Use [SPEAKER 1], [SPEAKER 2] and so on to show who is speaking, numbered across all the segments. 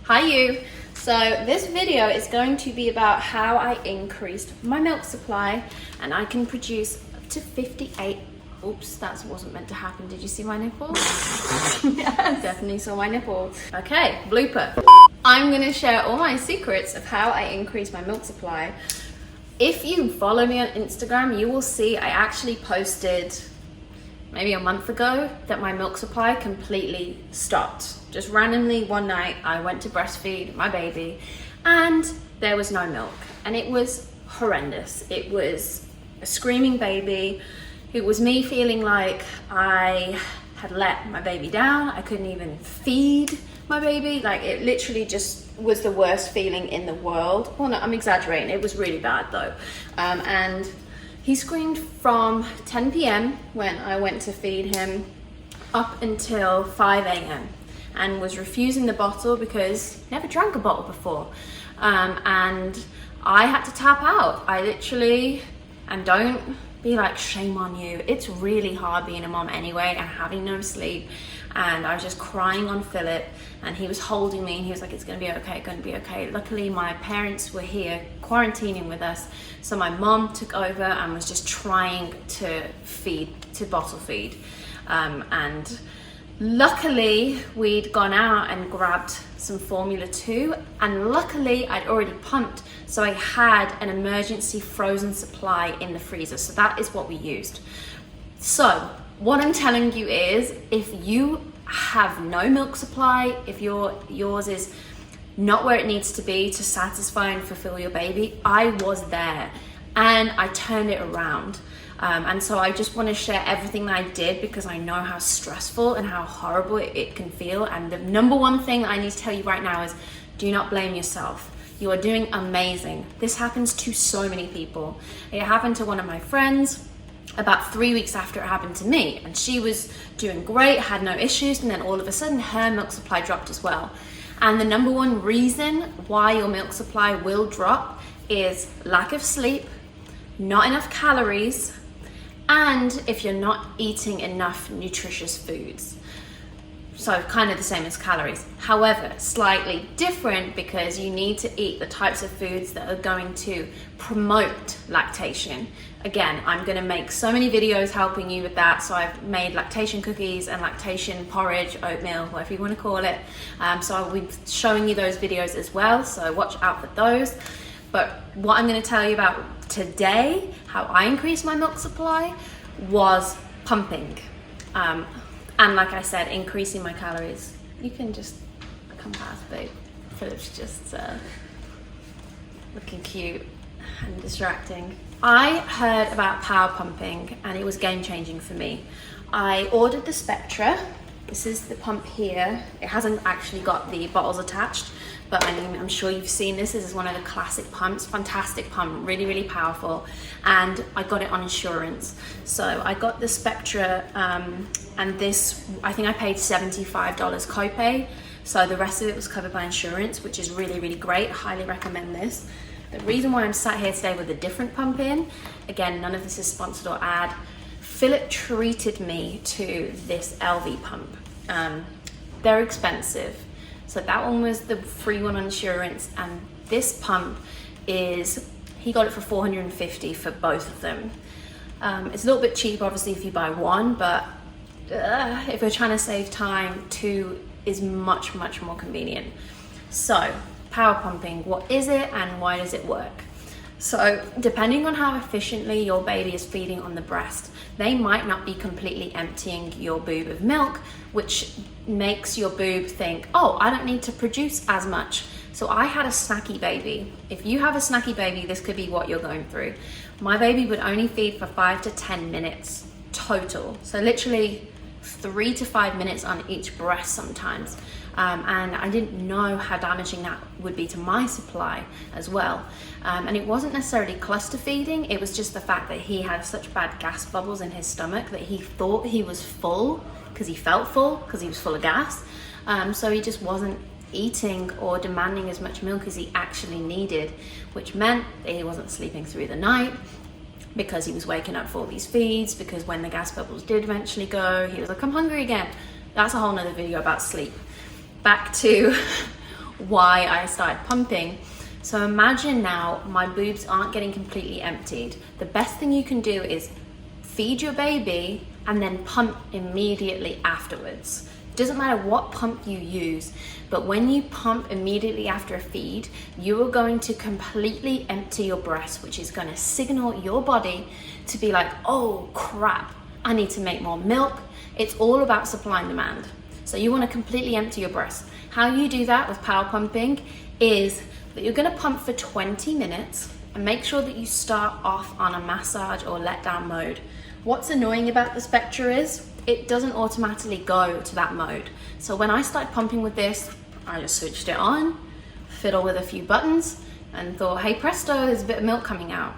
[SPEAKER 1] Hi you! So this video is going to be about how I increased my milk supply and I can produce up to 58. Oops, that wasn't meant to happen. Did you see my nipple? Yes, definitely saw my nipple. Okay, blooper. I'm gonna share all my secrets of how I increase my milk supply. If you follow me on Instagram, you will see I actually posted maybe a month ago that my milk supply completely stopped. Just randomly one night I went to breastfeed my baby and there was no milk and it was horrendous. It was a screaming baby. It was me feeling like I had let my baby down. I couldn't even feed my baby. Like, it literally just was the worst feeling in the world. Well, no, I'm exaggerating. It was really bad though. And he screamed from 10 p.m. when I went to feed him up until 5 a.m. and was refusing the bottle because he never drank a bottle before. And I had to tap out. I literally, and don't be like, shame on you. It's really hard being a mom anyway and having no sleep. And I was just crying on Philip and he was holding me and he was like, it's gonna be okay, gonna be okay. Luckily my parents were here quarantining with us. So my mom took over and was just trying to bottle feed. And luckily we'd gone out and grabbed some formula too. And luckily I'd already pumped. So I had an emergency frozen supply in the freezer. So that is what we used. So what I'm telling you is, if you have no milk supply, if yours is not where it needs to be to satisfy and fulfill your baby, I was there and I turned it around. And so I just want to share everything that I did because I know how stressful and how horrible it can feel. And the number one thing I need to tell you right now is, do not blame yourself. You are doing amazing. This happens to so many people. It happened to one of my friends about 3 weeks after it happened to me, and she was doing great, had no issues, and then all of a sudden her milk supply dropped as well. And the number one reason why your milk supply will drop is lack of sleep, not enough calories, and if you're not eating enough nutritious foods. So kind of the same as calories. However, slightly different because you need to eat the types of foods that are going to promote lactation. Again, I'm gonna make so many videos helping you with that. So I've made lactation cookies and lactation porridge, oatmeal, whatever you wanna call it. So I'll be showing you those videos as well. So watch out for those. But what I'm gonna tell you about today, how I increased my milk supply, was pumping. And like I said, increasing my calories. You can just come past, babe. Philip's just looking cute and distracting. I heard about power pumping and it was game changing for me. I ordered the Spectra. This is the pump here. It hasn't actually got the bottles attached, but I mean, I'm sure you've seen this. This is one of the classic pumps. Fantastic pump, really, really powerful. And I got it on insurance. So I got the Spectra, and this, I think I paid $75 copay. So the rest of it was covered by insurance, which is really, really great. Highly recommend this. The reason why I'm sat here today with a different pump in, again, none of this is sponsored or ad, Philip treated me to this LV pump. They're expensive. So that one was the free one on insurance, and this pump is, he got it for $450 for both of them. It's a little bit cheap obviously if you buy one, but if you're trying to save time, two is much, much more convenient. So power pumping, what is it and why does it work? So depending on how efficiently your baby is feeding on the breast, they might not be completely emptying your boob of milk, which makes your boob think, oh, I don't need to produce as much. So I had a snacky baby. If you have a snacky baby, this could be what you're going through. My baby would only feed for 5 to 10 minutes total. So literally 3 to 5 minutes on each breast sometimes. And I didn't know how damaging that would be to my supply as well. And it wasn't necessarily cluster feeding, it was just the fact that he had such bad gas bubbles in his stomach that he thought he was full because he felt full because he was full of gas. So he just wasn't eating or demanding as much milk as he actually needed, which meant that he wasn't sleeping through the night because he was waking up for all these feeds, because when the gas bubbles did eventually go, he was like, I'm hungry again. That's a whole nother video about sleep. Back to why I started pumping. So imagine now my boobs aren't getting completely emptied. The best thing you can do is feed your baby and then pump immediately afterwards. It doesn't matter what pump you use, but when you pump immediately after a feed, you are going to completely empty your breast, which is going to signal your body to be like, oh crap, I need to make more milk. It's all about supply and demand. So you want to completely empty your breast. How you do that with power pumping is that you're going to pump for 20 minutes and make sure that you start off on a massage or let down mode. What's annoying about the Spectra is it doesn't automatically go to that mode. So when I started pumping with this, I just switched it on, fiddle with a few buttons, and thought, hey presto, there's a bit of milk coming out.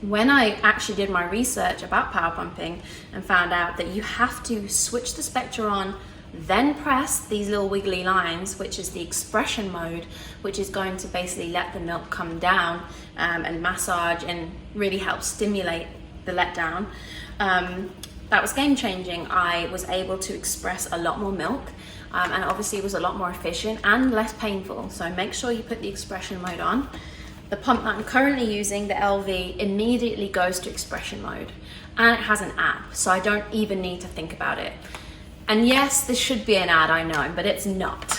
[SPEAKER 1] When I actually did my research about power pumping and found out that you have to switch the Spectra on, then press these little wiggly lines, which is the expression mode, which is going to basically let the milk come down and massage and really help stimulate the letdown. That was game changing. I was able to express a lot more milk, and obviously it was a lot more efficient and less painful. So make sure you put the expression mode on. The pump that I'm currently using, the LV, immediately goes to expression mode, and it has an app, so I don't even need to think about it. And yes, this should be an ad, I know, but it's not.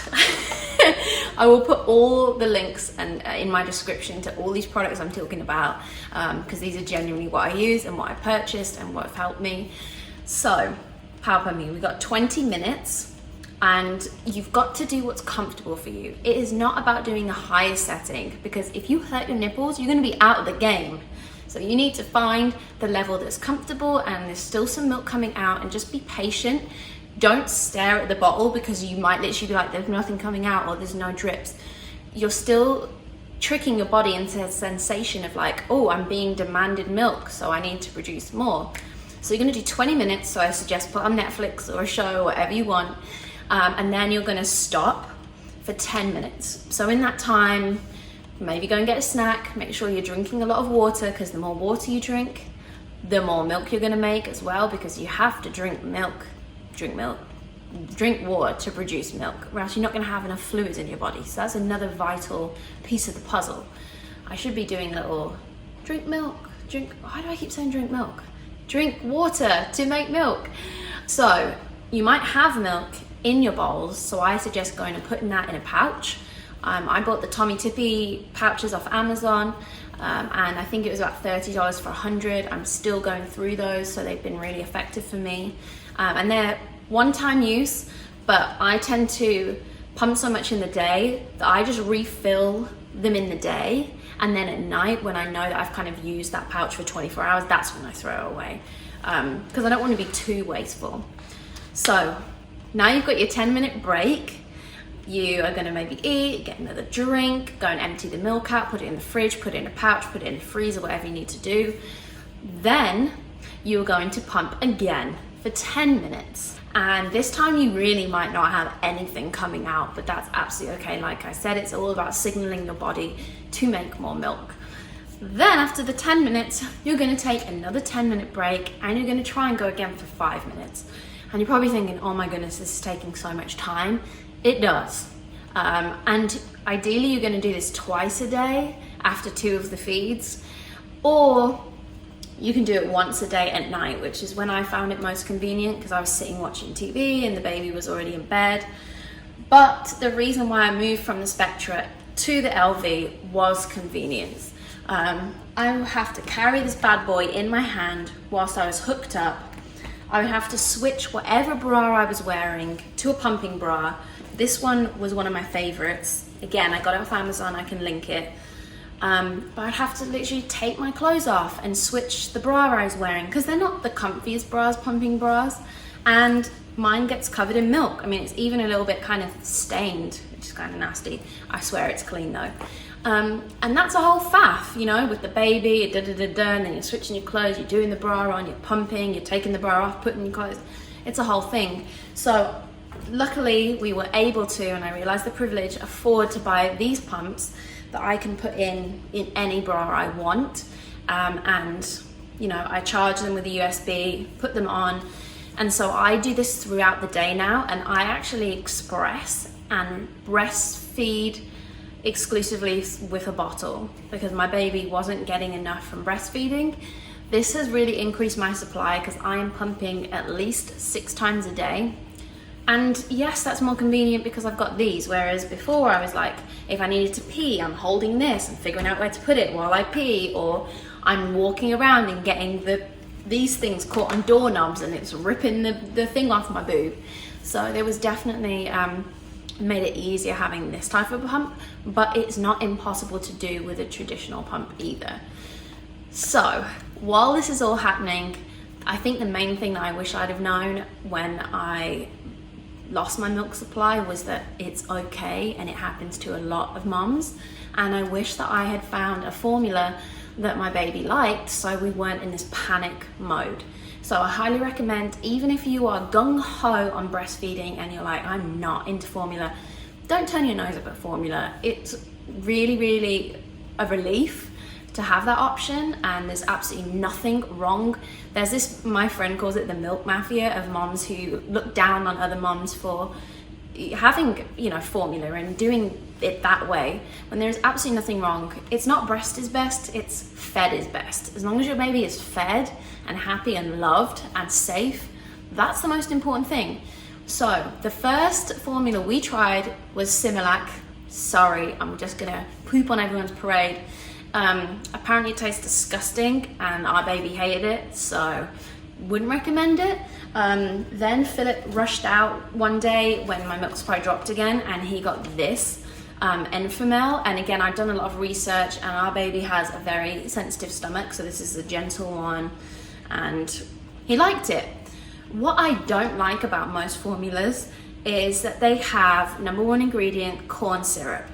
[SPEAKER 1] I will put all the links in my description to all these products I'm talking about, because these are genuinely what I use and what I purchased and what have helped me. So, power pumping, we've got 20 minutes and you've got to do what's comfortable for you. It is not about doing a higher setting, because if you hurt your nipples, you're going to be out of the game. So you need to find the level that's comfortable and there's still some milk coming out, and just be patient. Don't stare at the bottle, because you might literally be like, there's nothing coming out or there's no drips. You're still tricking your body into a sensation of like, oh, I'm being demanded milk, so I need to produce more. So you're gonna do 20 minutes, so I suggest put on Netflix or a show, whatever you want, and then you're gonna stop for 10 minutes. So in that time, maybe go and get a snack, make sure you're drinking a lot of water, because the more water you drink, the more milk you're gonna make as well, because you have to drink water to produce milk, or else you're not going to have enough fluids in your body. So that's another vital piece of the puzzle. I should be doing little drink milk, why do I keep saying drink milk? Drink water to make milk. So you might have milk in your bowls, so I suggest going and putting that in a pouch. I bought the Tommy Tippy pouches off Amazon, and I think it was about $30 for 100. I'm still going through those, so they've been really effective for me. And they're one-time use, but I tend to pump so much in the day that I just refill them in the day, and then at night, when I know that I've kind of used that pouch for 24 hours, that's when I throw it away, because I don't want to be too wasteful. So now you've got your 10-minute break. You are going to maybe eat, get another drink, go and empty the milk out, put it in the fridge, put it in a pouch, put it in the freezer, whatever you need to do. Then you're going to pump again for 10 minutes. And this time you really might not have anything coming out, but that's absolutely okay. Like I said, it's all about signaling your body to make more milk. Then after the 10 minutes, you're gonna take another 10-minute break, and you're gonna try and go again for 5 minutes. And you're probably thinking, oh my goodness, this is taking so much time. It does. And ideally you're gonna do this twice a day after 2 of the feeds, or you can do it once a day at night, which is when I found it most convenient, because I was sitting watching TV and the baby was already in bed. But the reason why I moved from the Spectra to the LV was convenience. I would have to carry this bad boy in my hand whilst I was hooked up. I would have to switch whatever bra I was wearing to a pumping bra. This one was one of my favorites. Again, I got it off Amazon, I can link it. But I'd have to literally take my clothes off and switch the bra I was wearing, because they're not the comfiest bras, pumping bras, and mine gets covered in milk. I mean, it's even a little bit kind of stained, which is kind of nasty. I swear it's clean though. And that's a whole faff, you know, with the baby, and then you're switching your clothes, you're doing the bra on, you're pumping, you're taking the bra off, putting your clothes. It's a whole thing. So luckily we were able to, and I realized the privilege, afford to buy these pumps that I can put in any bra I want, and you know, I charge them with a USB, put them on, and so I do this throughout the day now, and I actually express and breastfeed exclusively with a bottle because my baby wasn't getting enough from breastfeeding. This has really increased my supply because I am pumping at least 6 times a day. And yes, that's more convenient because I've got these, whereas before I was like, if I needed to pee, I'm holding this and figuring out where to put it while I pee, or I'm walking around and getting these things caught on doorknobs and it's ripping the thing off my boob. So there was definitely made it easier having this type of pump, but it's not impossible to do with a traditional pump either. So while this is all happening, I think the main thing that I wish I'd have known when I lost my milk supply was that it's okay, and it happens to a lot of moms. And I wish that I had found a formula that my baby liked so we weren't in this panic mode. So I highly recommend, even if you are gung-ho on breastfeeding and you're like, I'm not into formula, don't turn your nose up at formula. It's really, really a relief to have that option, and there's absolutely nothing wrong. There's this, my friend calls it the milk mafia of moms who look down on other moms for having, you know, formula and doing it that way, when there's absolutely nothing wrong. It's not breast is best, it's fed is best. As long as your baby is fed and happy and loved and safe, that's the most important thing. So the first formula we tried was Similac. Sorry, I'm just gonna poop on everyone's parade. Apparently it tastes disgusting and our baby hated it, so wouldn't recommend it. Then Philip rushed out one day when my milk supply dropped again, and he got this Enfamil. And again, I've done a lot of research, and our baby has a very sensitive stomach, so this is a gentle one, and he liked it. What I don't like about most formulas is that they have, number one ingredient, corn syrup.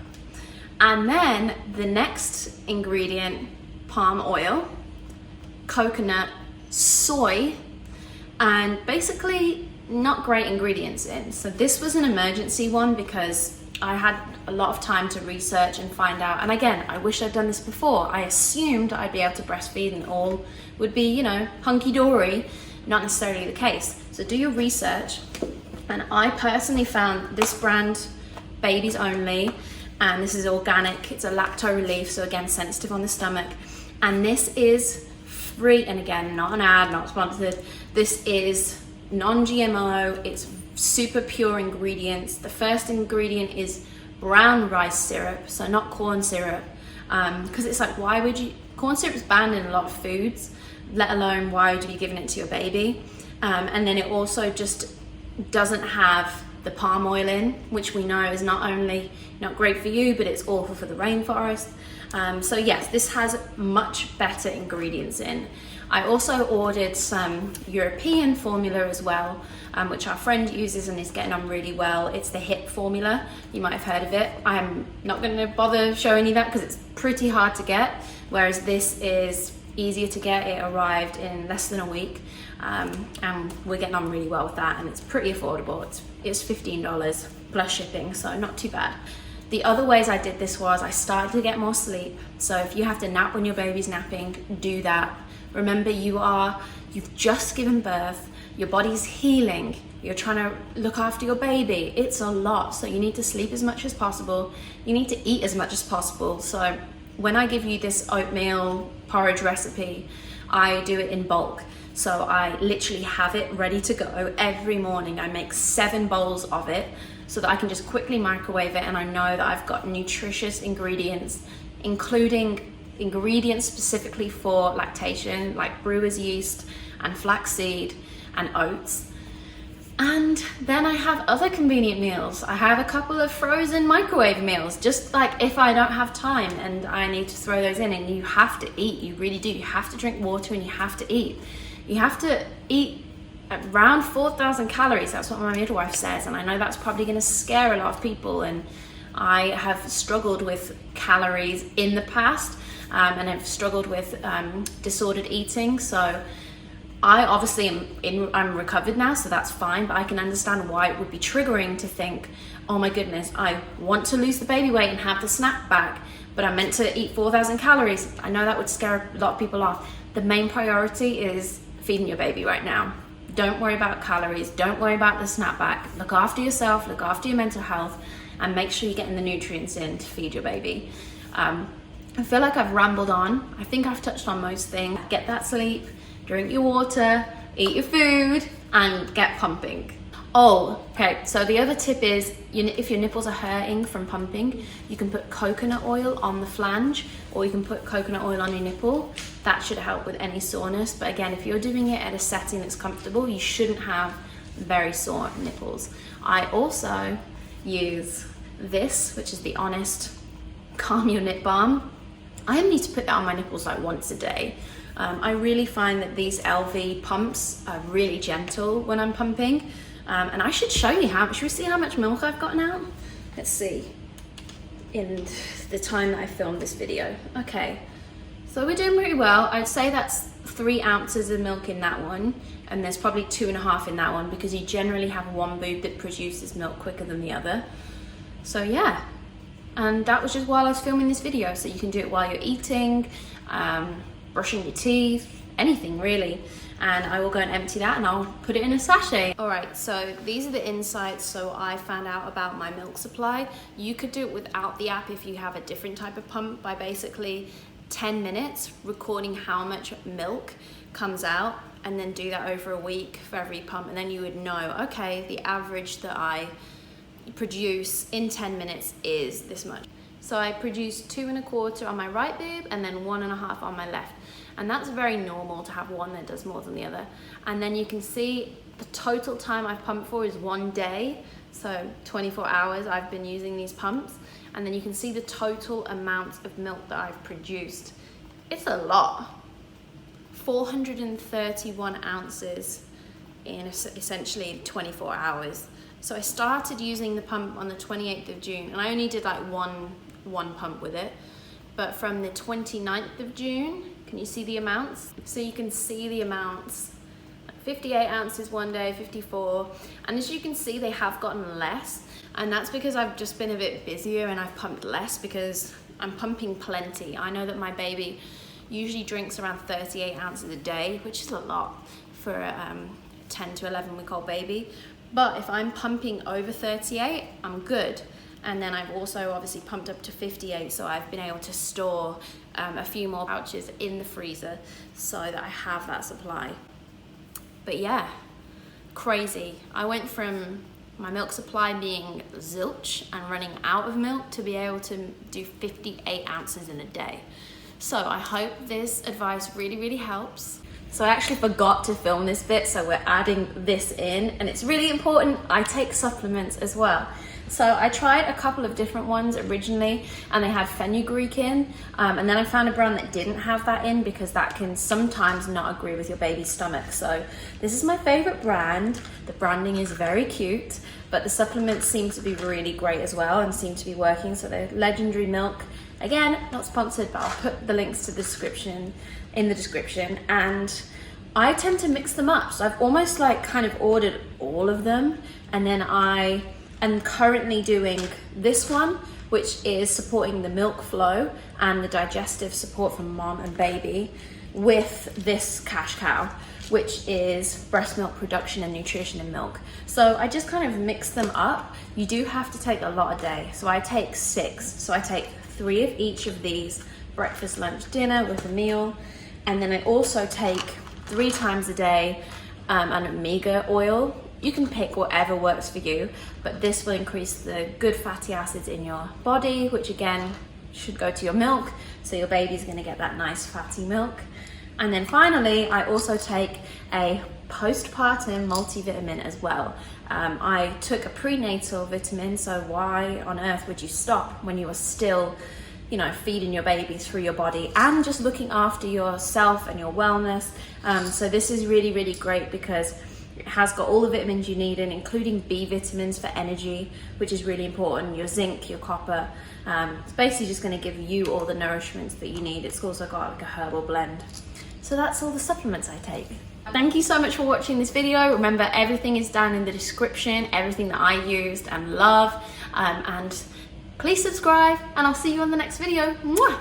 [SPEAKER 1] And then the next ingredient, palm oil, coconut, soy, and basically not great ingredients in. So this was an emergency one because I had a lot of time to research and find out. And again, I wish I'd done this before. I assumed I'd be able to breastfeed and all would be, you know, hunky-dory. Not necessarily the case. So do your research. And I personally found this brand, Babies Only, and this is organic. It's a lacto relief, so again, sensitive on the stomach. And this is free, and again, not an ad, not sponsored. This is non-GMO, it's super pure ingredients. The first ingredient is brown rice syrup, so not corn syrup. Because it's like, why would you, corn syrup is banned in a lot of foods, let alone why would you be giving it to your baby? And then it also just doesn't have the palm oil in, which we know is not only not great for you, but it's awful for the rainforest. So yes, this has much better ingredients in. I also ordered some European formula as well, which our friend uses and is getting on really well. It's the HIP formula. You might have heard of it. I'm not going to bother showing you that because it's pretty hard to get, whereas this is easier to get. It arrived in less than a week, and we're getting on really well with that, and it's pretty affordable. It's $15 plus shipping, so not too bad. The other ways I did this was I started to get more sleep. So if you have to nap when your baby's napping, do that. Remember, you've just given birth, your body's healing, you're trying to look after your baby. It's a lot, so you need to sleep as much as possible. You need to eat as much as possible. So when I give you this oatmeal porridge recipe, I do it in bulk. So I literally have it ready to go every morning. I make 7 bowls of it so that I can just quickly microwave it, and I know that I've got nutritious ingredients, including ingredients specifically for lactation, like brewer's yeast and flaxseed and oats. And then I have other convenient meals. I have a couple of frozen microwave meals, just like if I don't have time and I need to throw those in. And you have to eat, you really do. You have to drink water and you have to eat. You have to eat around 4,000 calories. That's what my midwife says. And I know that's probably gonna scare a lot of people. And I have struggled with calories in the past, and I've struggled with disordered eating. So I obviously I'm recovered now, so that's fine, but I can understand why it would be triggering to think, oh my goodness, I want to lose the baby weight and have the snap back, but I'm meant to eat 4,000 calories. I know that would scare a lot of people off. The main priority is feeding your baby right now. Don't worry about calories, don't worry about the snapback. Look after yourself, look after your mental health, and make sure you're getting the nutrients in to feed your baby. I feel like I've rambled on. I think I've touched on most things. Get that sleep, drink your water, eat your food, and get pumping. Oh, okay, so the other tip is, if your nipples are hurting from pumping, you can put coconut oil on the flange, or you can put coconut oil on your nipple. That should help with any soreness. But again, if you're doing it at a setting that's comfortable, you shouldn't have very sore nipples. I also use this, which is the Honest Calm Your Nip Balm. I only need to put that on my nipples like once a day. I really find that these LV pumps are really gentle when I'm pumping. And I should show you should we see how much milk I've gotten out? Let's see, in the time that I filmed this video. Okay, so we're doing pretty well. I'd say that's 3 ounces of milk in that one, and there's probably 2.5 in that one, because you generally have one boob that produces milk quicker than the other. So yeah, and that was just while I was filming this video, so you can do it while you're eating, brushing your teeth, anything really. And I will go and empty that and I'll put it in a sachet. All right, so these are the insights. So I found out about my milk supply. You could do it without the app if you have a different type of pump, by basically 10 minutes recording how much milk comes out, and then do that over a week for every pump. And then you would know, okay, the average that I produce in 10 minutes is this much. So I produce 2.25 on my right boob and then 1.5 on my left. And that's very normal to have one that does more than the other. And then you can see the total time I've pumped for is 1 day. So 24 hours I've been using these pumps. And then you can see the total amount of milk that I've produced. It's a lot. 431 ounces in essentially 24 hours. So I started using the pump on the 28th of June, and I only did like one pump with it. But from the 29th of June, can you see the amounts? So you can see the amounts. 58 ounces one day, 54. And as you can see, they have gotten less. And that's because I've just been a bit busier and I've pumped less, because I'm pumping plenty. I know that my baby usually drinks around 38 ounces a day, which is a lot for a 10 to 11 week old baby. But if I'm pumping over 38, I'm good. And then I've also obviously pumped up to 58, so I've been able to store a few more pouches in the freezer so that I have that supply. But yeah, crazy. I went from my milk supply being zilch and running out of milk to be able to do 58 ounces in a day. So I hope this advice really, really helps. So I actually forgot to film this bit, so we're adding this in, and it's really important. I take supplements as well. So I tried a couple of different ones originally, and they had fenugreek in, and then I found a brand that didn't have that in, because that can sometimes not agree with your baby's stomach. So this is my favorite brand. The branding is very cute, but the supplements seem to be really great as well and seem to be working. So they're Legendary Milk. Again, not sponsored, but I'll put the links to the description in the description. And I tend to mix them up. So I've almost like kind of ordered all of them, and then I am currently doing this one, which is supporting the milk flow and the digestive support from mom and baby, with this cash cow, which is breast milk production and nutrition in milk. So I just kind of mix them up. You do have to take a lot a day. So I take 6. So I take 3 of each of these, breakfast, lunch, dinner with a meal. And then I also take 3 times a day an omega oil. You can pick whatever works for you, but this will increase the good fatty acids in your body, which again should go to your milk, so your baby's gonna get that nice fatty milk. And then finally, I also take a postpartum multivitamin as well. I took a prenatal vitamin, so why on earth would you stop when you are still, you know, feeding your baby through your body and just looking after yourself and your wellness. So this is really, really great because it has got all the vitamins you need in, including B vitamins for energy, which is really important, your zinc, your copper. It's basically just gonna give you all the nourishments that you need. It's also got like a herbal blend. So that's all the supplements I take. Thank you so much for watching this video. Remember, everything is down in the description, everything that I used and love. And please subscribe, and I'll see you on the next video. Mwah!